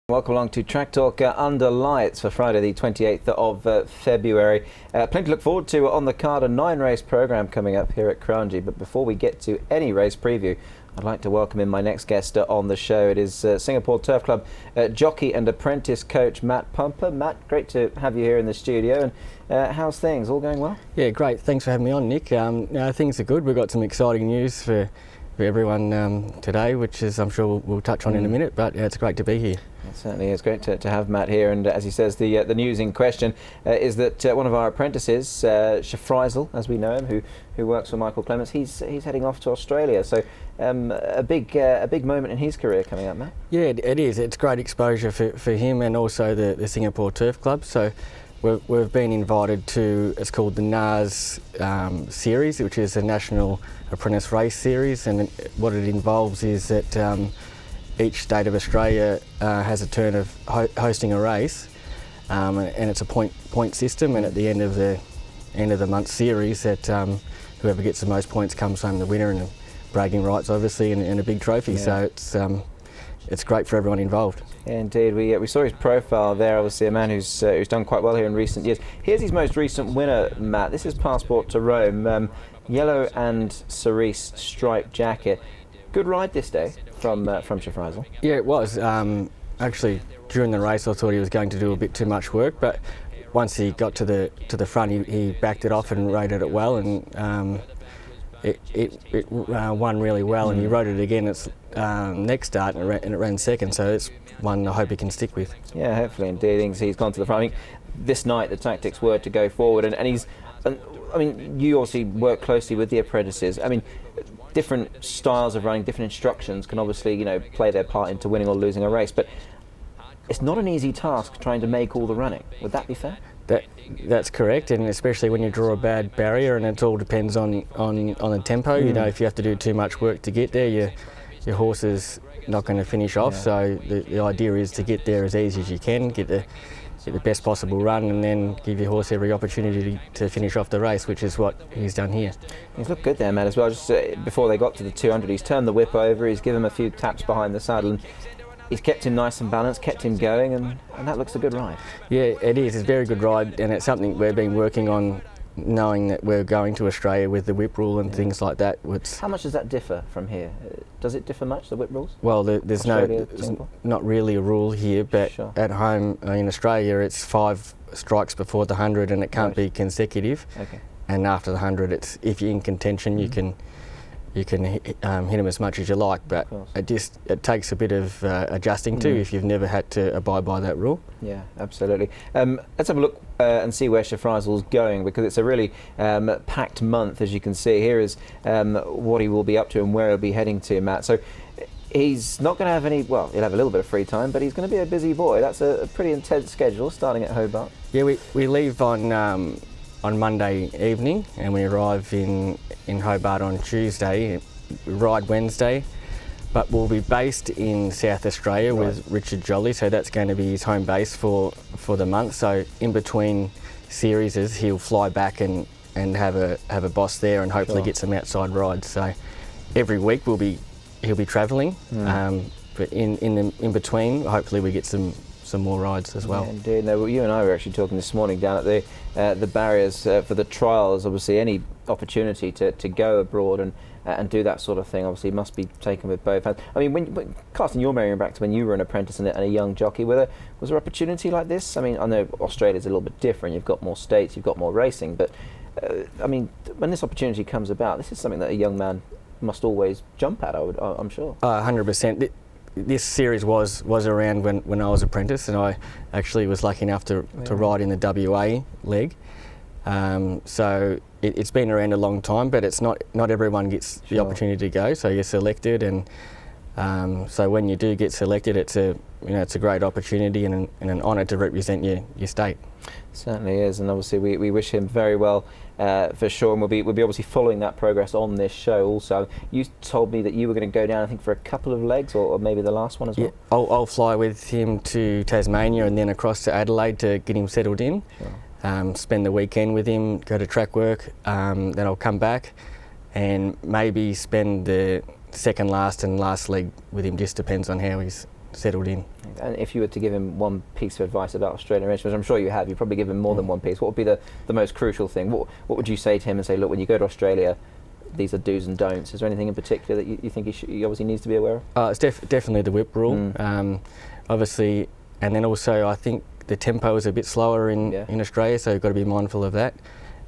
Welcome along to Track Talk Under Lights for Friday the 28th of February. Plenty to look forward to on the card, a 9-race programme coming up here at Kranji. But before we get to any race preview, I'd like to welcome in my next guest on the show. It is Singapore Turf Club jockey and apprentice coach Matt Pumper. Matt, great to have you here in the studio. And how's things? All going well? Yeah, great. Thanks for having me on, Nick. Things are good. We've got some exciting news for everyone today, which is I'm sure we'll touch on in a minute. But it's great to be here. It certainly is great to have Matt here, and as he says, the news in question is that one of our apprentices, Shafrizel, as we know him, who works for Michael Clements, he's heading off to Australia. So a big moment in his career coming up, Matt. Yeah, it is. It's great exposure for him and also the Singapore Turf Club. So we've been invited to, it's called the NAS series, which is a National Apprentice Race Series, and what it involves is that each state of Australia has a turn of hosting a race, and it's a point system. And at the end of the month series, that whoever gets the most points comes home the winner, and bragging rights, obviously, and a big trophy. Yeah. So it's great for everyone involved. Indeed, we saw his profile there. Obviously, a man who's done quite well here in recent years. Here's his most recent winner, Matt. This is Passport to Rome, yellow and cerise striped jacket. Good ride this day from Shafrizel. Yeah, it was. Actually, during the race, I thought he was going to do a bit too much work, but once he got to the front, he backed it off and rode it well, and it won really well. And he rode it again its next start, and it ran second. So it's one I hope he can stick with. Yeah, hopefully, indeed. He's gone to the front. I mean, this night the tactics were to go forward, and he's. I mean, you obviously work closely with the apprentices. I mean, different styles of running, different instructions can obviously, play their part into winning or losing a race. But it's not an easy task trying to make all the running. Would that be fair? That's correct, and especially when you draw a bad barrier, and it all depends on the tempo. If you have to do too much work to get there, your horse is not going to finish off. Yeah. So the idea is to get there as easy as you can, get the best possible run, and then give your horse every opportunity to finish off the race, which is what he's done here. He's looked good there, Matt, as well. Just before they got to the 200, he's turned the whip over, he's given him a few taps behind the saddle, and he's kept him nice and balanced, kept him going, and that looks a good ride. Yeah, it is. It's a very good ride, and it's something we've been working on, knowing that we're going to Australia with the whip rule and things like that. How much does that differ from here? Does it differ much, the whip rules? Well, there's not really a rule here, but sure. At home in Australia it's 5 strikes before the 100, and it can't be consecutive. Okay. And after the 100, it's if you're in contention, you can hit them as much as you like, but it takes a bit of adjusting to if you've never had to abide by that rule. Yeah, absolutely. Let's have a look and see where Shafrizel's going, because it's a really packed month, as you can see. Here is what he will be up to and where he'll be heading to, Matt. So he's not going to have any, well, he'll have a little bit of free time, but he's going to be a busy boy. That's a pretty intense schedule, starting at Hobart. Yeah, we leave on Monday evening, and we arrive in Hobart on Tuesday. We ride Wednesday, but we'll be based in South Australia with Richard Jolly, so that's going to be his home base for the month. So in between series, he'll fly back and have a boss there, and hopefully get some outside rides. So every week he'll be travelling, but in between, hopefully we get some more rides as well. Yeah, indeed. No, well, you and I were actually talking this morning down at the barriers for the trials. Obviously, any opportunity to go abroad and do that sort of thing obviously must be taken with both hands. I mean, when casting your memory back to when you were an apprentice and a young jockey, was there opportunity like this? I mean, I know Australia's a little bit different. You've got more states, you've got more racing, but I mean, when this opportunity comes about, this is something that a young man must always jump at. I'm sure. 100%. This series was around when I was apprentice, and I actually was lucky enough to ride in the WA leg. So it's been around a long time, but it's not everyone gets the opportunity to go. So you're selected, and so when you do get selected, it's a great opportunity and an honour to represent your state. Certainly is, and obviously we wish him very well for sure, and we'll be obviously following that progress on this show also. You told me that you were going to go down, I think, for a couple of legs, or maybe the last one as well. Yeah, I'll fly with him to Tasmania and then across to Adelaide to get him settled in. Sure. Spend the weekend with him, go to track work, then I'll come back and maybe spend the second last and last leg with him. Just depends on how he's settled in. And if you were to give him one piece of advice about Australian race, which I'm sure you have, you probably give him more than one piece. What would be the most crucial thing? What would you say to him and say, look, when you go to Australia, these are do's and don'ts? Is there anything in particular that you think he obviously needs to be aware of? It's definitely the whip rule. Obviously, and then also I think the tempo is a bit slower in Australia, so you've got to be mindful of that.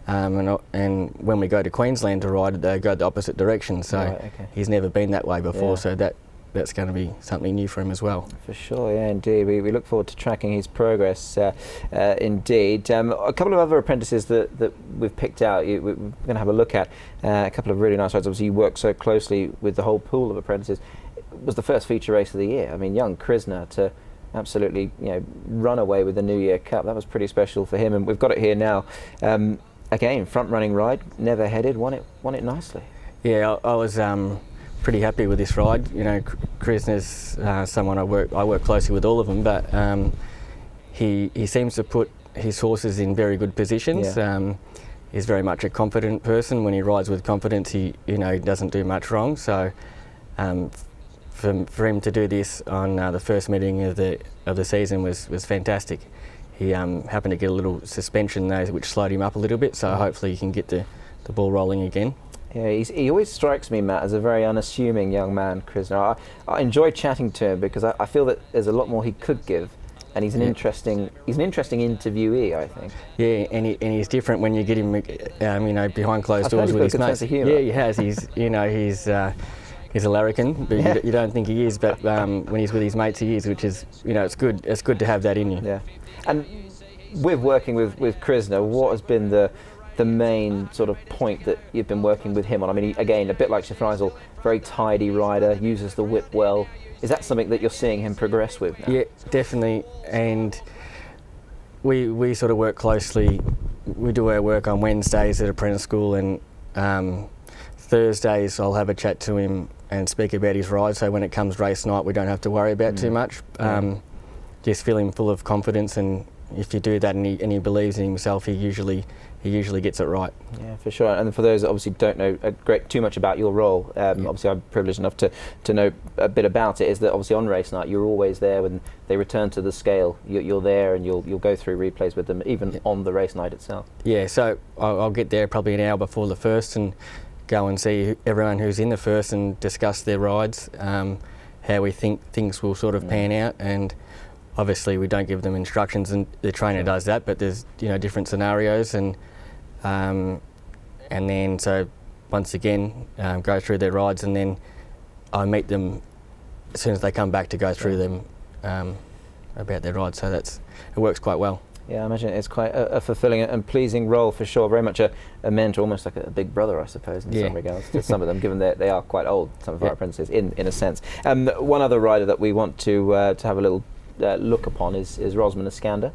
And when we go to Queensland to ride, they go the opposite direction. So he's never been that way before, so that's going to be something new for him as well. For sure, yeah, indeed. We look forward to tracking his progress, indeed. A couple of other apprentices that we've picked out, we're going to have a look at. A couple of really nice rides. Obviously, you work so closely with the whole pool of apprentices. It was the first feature race of the year. I mean, young Krisner to absolutely, run away with the New Year Cup. That was pretty special for him, and we've got it here now. Again, front-running ride, never headed, won it nicely. Yeah, I was pretty happy with this ride. Krisner's someone I work closely with all of them, but he seems to put his horses in very good positions. He's very much a confident person. When he rides with confidence, he doesn't do much wrong. So for him to do this on the first meeting of the season was fantastic. He happened to get a little suspension though, which slowed him up a little bit. So hopefully he can get the ball rolling again. Yeah, he always strikes me, Matt, as a very unassuming young man, Krisner. I enjoy chatting to him because I feel that there's a lot more he could give, and he's an interesting interviewee, I think. Yeah, and he's different when you get him, behind closed doors with his mates. Yeah, he has. He's a larrikin, but you don't think he is. But when he's with his mates, he is, which is it's good. It's good to have that in you. Yeah, and with working with Krisner, what has been the main sort of point that you've been working with him on? I mean, again, a bit like Schiffreisel, very tidy rider, uses the whip well. Is that something that you're seeing him progress with now? Yeah, definitely. And we sort of work closely. We do our work on Wednesdays at apprentice school, and Thursdays I'll have a chat to him and speak about his ride. So when it comes race night, we don't have to worry about too much. Just fill him full of confidence, and if you do that and he believes in himself, he usually gets it right. Yeah, for sure. And for those that obviously don't know too much about your role, obviously I'm privileged enough to know a bit about it, is that obviously on race night you're always there when they return to the scale. You're there and you'll go through replays with them even on the race night itself. Yeah, so I'll get there probably an hour before the first and go and see everyone who's in the first and discuss their rides, how we think things will sort of pan out, and obviously we don't give them instructions and the trainer does that, but there's different scenarios, and then so once again go through their rides, and then I meet them as soon as they come back to go through them about their rides. So it works quite well. Yeah, I imagine it's quite a fulfilling and pleasing role for sure. Very much a mentor, almost like a big brother, I suppose, in some regards to some of them, given that they are quite old, some of our apprentices, in a sense. One other rider that we want to have a little look upon is Rosman Iskander.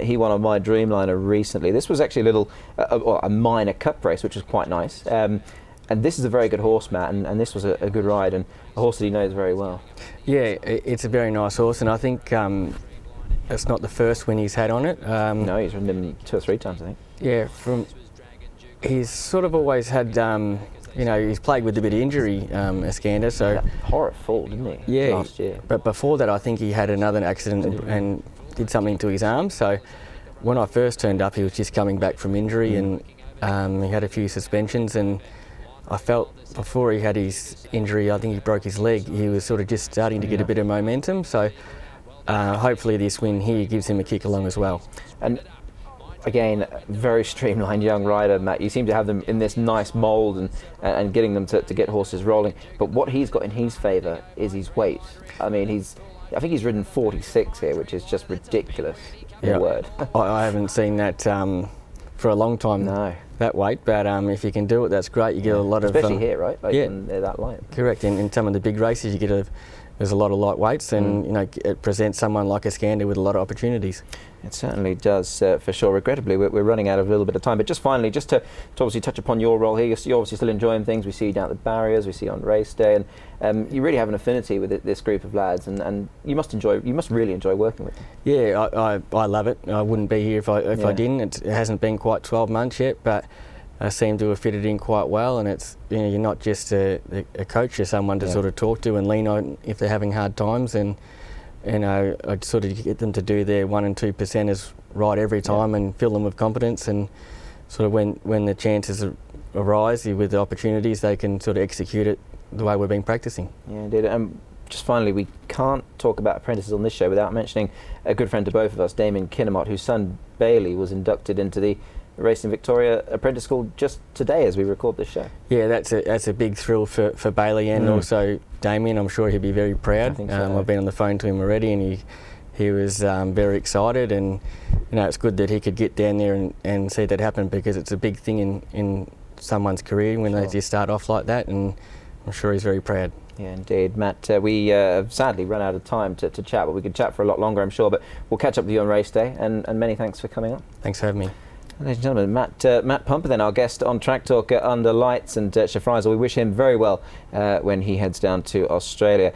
He won on My Dreamliner recently. This was actually a minor cup race, which was quite nice. And this is a very good horse, Matt, and this was a good ride, and a horse that he knows very well. Yeah, it's a very nice horse, and I think it's not the first win he's had on it. No, he's ridden him 2 or 3 times, I think. Yeah, he's sort of always had, he's plagued with a bit of injury, Iskander. So that horrid fall, didn't he? Yeah, last year. But before that, I think he had another accident and did something to his arm. So when I first turned up, he was just coming back from injury, and he had a few suspensions, and I felt before he had his injury, I think he broke his leg, he was sort of just starting to get a bit of momentum. So hopefully this win here gives him a kick along as well. And again, very streamlined young rider, Matt. You seem to have them in this nice mould and getting them to get horses rolling. But what he's got in his favour is his weight. I mean, I think he's ridden 46 here, which is just ridiculous. In a word. I haven't seen that for a long time. No. That weight, but if you can do it, that's great. You get a lot of, especially here, right? Like when they're that light. Correct. In some of the big races, you get there's a lot of light weights, and it presents someone like Iskander with a lot of opportunities. It certainly does, for sure. Regrettably, we're running out of a little bit of time. But just finally, just to obviously touch upon your role here, you're obviously still enjoying things. We see you down at the barriers, we see you on race day, and you really have an affinity with this group of lads, and you must really enjoy working with them. Yeah, I love it. I wouldn't be here if I didn't. It hasn't been quite 12 months yet, but seem to have fitted in quite well, and it's, you know, you're not just a coach, you're someone to sort of talk to and lean on if they're having hard times, and you know, I'd sort of get them to do their 1 and 2%ers right every time and fill them with confidence, and sort of when the chances arise with the opportunities, they can sort of execute it the way we've been practicing. Yeah, indeed. Just finally, we can't talk about apprentices on this show without mentioning a good friend to both of us, Damien Kinnemott, whose son Bailey was inducted into the Racing Victoria Apprentice School just today as we record this show. Yeah, that's a big thrill for Bailey and also Damien. I'm sure he'll be very proud. I think so. I've been on the phone to him already, and he was very excited, and you know, it's good that he could get down there and see that happen, because it's a big thing in someone's career when they just start off like that, and I'm sure he's very proud. Yeah, indeed. Matt, we sadly run out of time to chat, but we could chat for a lot longer, I'm sure, but we'll catch up with you on race day, and many thanks for coming on. Thanks for having me. Ladies and gentlemen, Matt Pumper, then our guest on Track Talk under lights, and Chef Frizel, we wish him very well when he heads down to Australia.